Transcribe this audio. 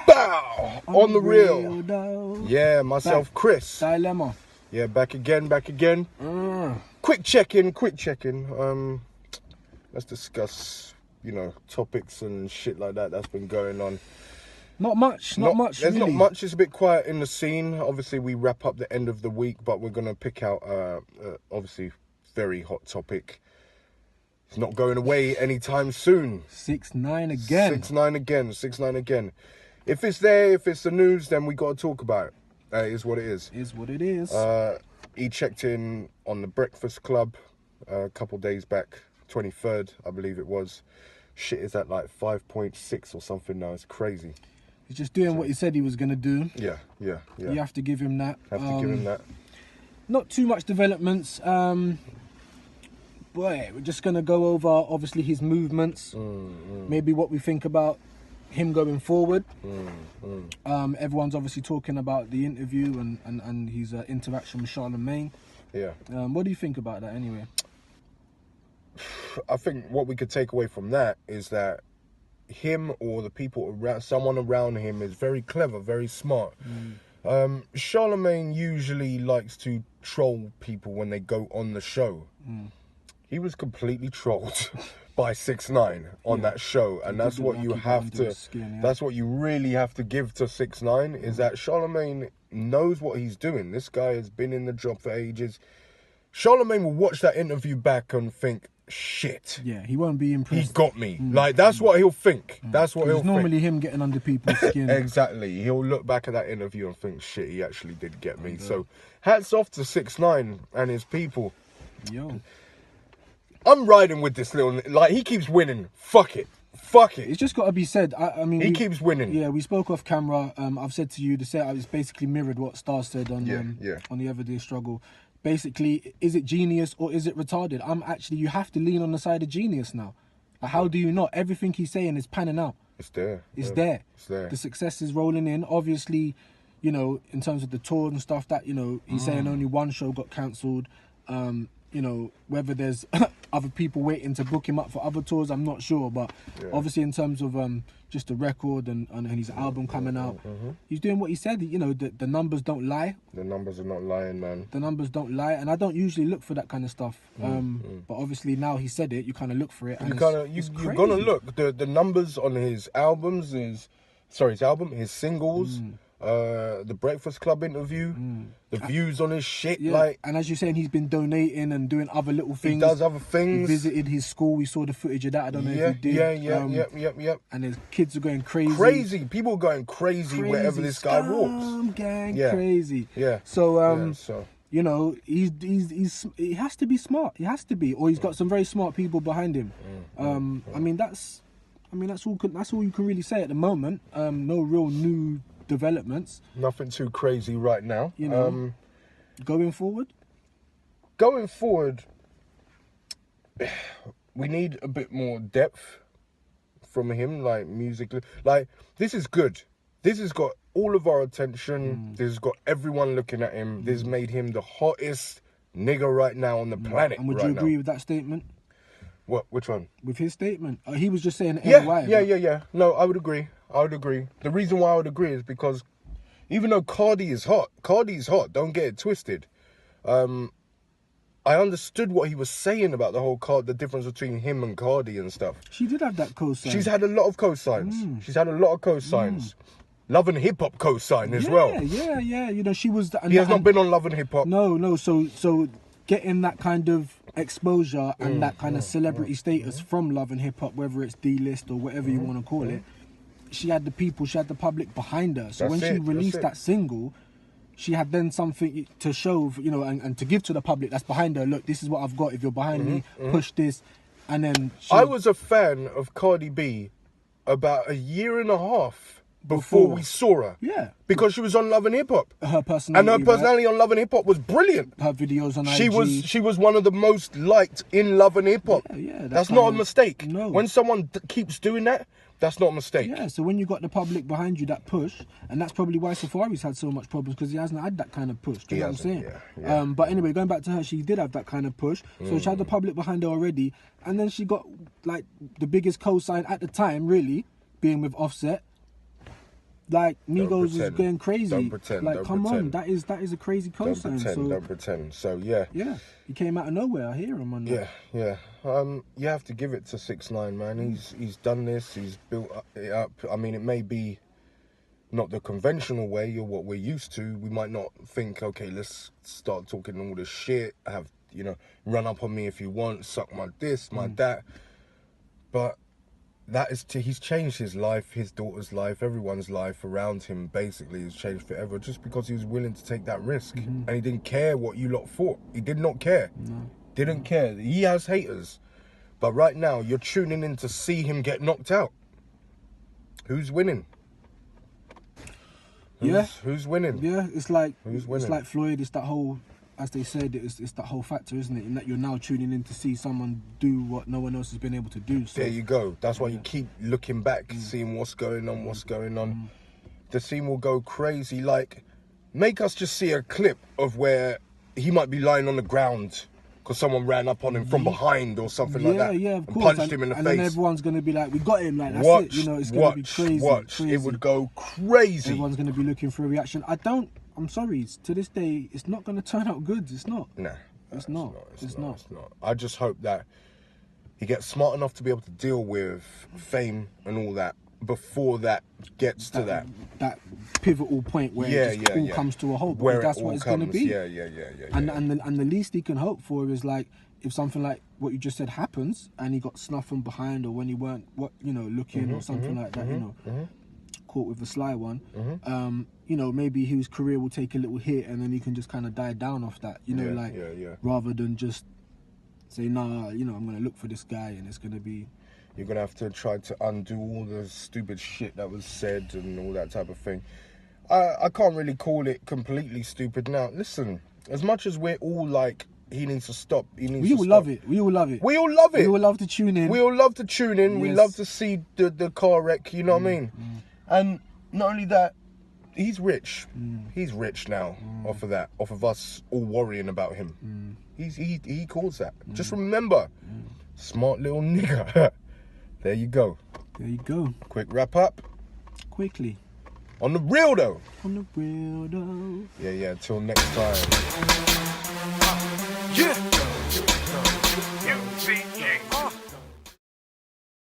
Bow! On the real. Yeah, myself, Chris. Dilemma. Yeah, back again. Quick check-in. Let's discuss, topics and shit like that that's been going on. Not much. There's really. not much. It's a bit quiet in the scene. Obviously, we wrap up the end of the week, but we're going to pick out, obviously, very hot topic. It's not going away anytime soon. 6ix9ine again. 6ix9ine again. If it's there, if it's the news, then we got to talk about it. It is what it is. Is what it is. He checked in on the Breakfast Club a couple days back, 23rd, I believe it was. Shit is at like 5.6 or something now. It's crazy. He's just doing what he said he was going to do. Yeah. You have to give him that. Not too much developments. We're just going to go over, obviously, his movements. Maybe what we think about him going forward. Everyone's obviously talking about the interview and his interaction with Charlemagne. Yeah. What do you think about that anyway? I think what we could take away from that is that him or the people around, someone around him is very clever, very smart. Charlemagne usually likes to troll people when they go on the show. He was completely trolled by 6ix9ine on that show, and that's what you have to. That's what you really have to give to 6ix9ine is that Charlemagne knows what he's doing. This guy has been in the job for ages. Charlemagne will watch that interview back and think, shit. Yeah, he won't be impressed. He got me. Like, that's what he'll think. That's what he'll think. It's normally him getting under people's skin. Exactly. He'll look back at that interview and think, shit, he actually did get me. So, hats off to 6ix9ine and his people. Yo. I'm riding with this little... Like, he keeps winning. Fuck it. It's just got to be said. I mean, he keeps winning. Yeah, we spoke off camera. I've said to you, the setup is basically mirrored what Star said on the Everyday Struggle. Basically, is it genius or is it retarded? You have to lean on the side of genius now. Like, how do you not? Everything he's saying is panning out. It's there. It's there. there. The success is rolling in. Obviously, in terms of the tour and stuff that, he's saying only one show got cancelled. Whether there's other people waiting to book him up for other tours, I'm not sure. But obviously, in terms of just the record and his album coming out, he's doing what he said. The numbers don't lie. The numbers are not lying, man. The numbers don't lie, and I don't usually look for that kind of stuff. But obviously now he said it, you kind of look for it. And you're gonna look. The numbers on his albums his singles. The Breakfast Club interview, the views on his shit, and as you're saying, he's been donating and doing other little things. He does other things. He visited his school. We saw the footage of that. I don't know if you did. Yep. And his kids are going crazy. People are going crazy wherever this guy walks. Crazy. Yeah. So he has to be smart. He has to be, or he's got some very smart people behind him. I mean that's all. That's all you can really say at the moment. No real new developments. Nothing too crazy right now. Going forward, we need a bit more depth from him, like musically. Like, this is good. This has got all of our attention. This has got everyone looking at him. This has made him the hottest nigger right now on the planet. And would you agree with that statement? What? Which one? With his statement, he was just saying. Yeah. No, I would agree. The reason why I would agree is because even though Cardi's hot, don't get it twisted. I understood what he was saying about the difference between him and Cardi and stuff. She did have that cosign. She's had a lot of cosigns. Love and Hip Hop cosign as well. Yeah. She was. He has not been on Love and Hip Hop. No. So getting that kind of exposure and that kind of celebrity status from Love and Hip Hop, whether it's D-list or whatever you want to call it, she had the people, she had the public behind her. So when she released that single, she had then something to show, and to give to the public that's behind her. Look, this is what I've got. If you're behind me, push this. And then I was a fan of Cardi B about a year and a half before we saw her. Yeah. Because she was on Love and Hip Hop. Her personality. And her personality on Love and Hip Hop was brilliant. Her videos on IG. She was one of the most liked in Love and Hip Hop. Yeah, that's not a mistake. No. When someone keeps doing that, that's not a mistake. Yeah, so when you got the public behind you, that push, and that's probably why Safari's had so much problems, because he hasn't had that kind of push. Do you know what I'm saying? Yeah. But anyway, going back to her, she did have that kind of push. So she had the public behind her already, and then she got like the biggest cosign at the time, really, being with Offset. Like Migos is going crazy. Don't pretend. Like, don't come pretend. on, that is a crazy cosign. Don't pretend. So yeah. Yeah, he came out of nowhere. I hear him on that. Yeah. You have to give it to 6ix9ine, man. He's done this. He's built it up. I mean, it may be not the conventional way or what we're used to. We might not think, okay, let's start talking all this shit. Have run up on me if you want, suck my this, my that. But he's changed his life, his daughter's life, everyone's life around him basically has changed forever just because he was willing to take that risk. And he didn't care what you lot thought. He did not care. No. Didn't care. He has haters. But right now, you're tuning in to see him get knocked out. Who's winning? Who's winning? Yeah, it's like Who's winning? It's like Floyd. It's that whole, as they said, it's that whole factor, isn't it? In that you're now tuning in to see someone do what no one else has been able to do. So there you go. That's why you keep looking back, seeing what's going on. The scene will go crazy. Like, make us just see a clip of where he might be lying on the ground because someone ran up on him from behind or something like that. Yeah, of course. And punched him in the face. And then everyone's going to be like, we got him. Like, that's watch, it. It's going to be crazy. Crazy. It would go crazy. Everyone's going to be looking for a reaction. I'm sorry. To this day, it's not going to turn out good. It's not. Nah. It's not. I just hope that he gets smart enough to be able to deal with fame and all that before that gets to that pivotal point where it just all comes to a halt. Where that's what it's going to be. Yeah. And the least he can hope for is like if something like what you just said happens and he got snuffed from behind or when he weren't looking or something like that. Caught with a sly one. Maybe his career will take a little hit and then he can just kind of die down off that. Rather than just say, nah, I'm gonna look for this guy and it's gonna be. You're gonna have to try to undo all the stupid shit that was said and all that type of thing. I can't really call it completely stupid now. Listen, as much as we're all like, he needs to stop. We all love it. We all love it. We all love it. We all love to tune in. We all love to tune in. Yes. We love to see the car wreck. You know what I mean? And not only that, he's rich. He's rich now off of us all worrying about him. He calls that. Just remember, smart little nigga. There you go. Quick wrap up. Quickly. On the real though. On the real though. Yeah. Till next time. Yeah.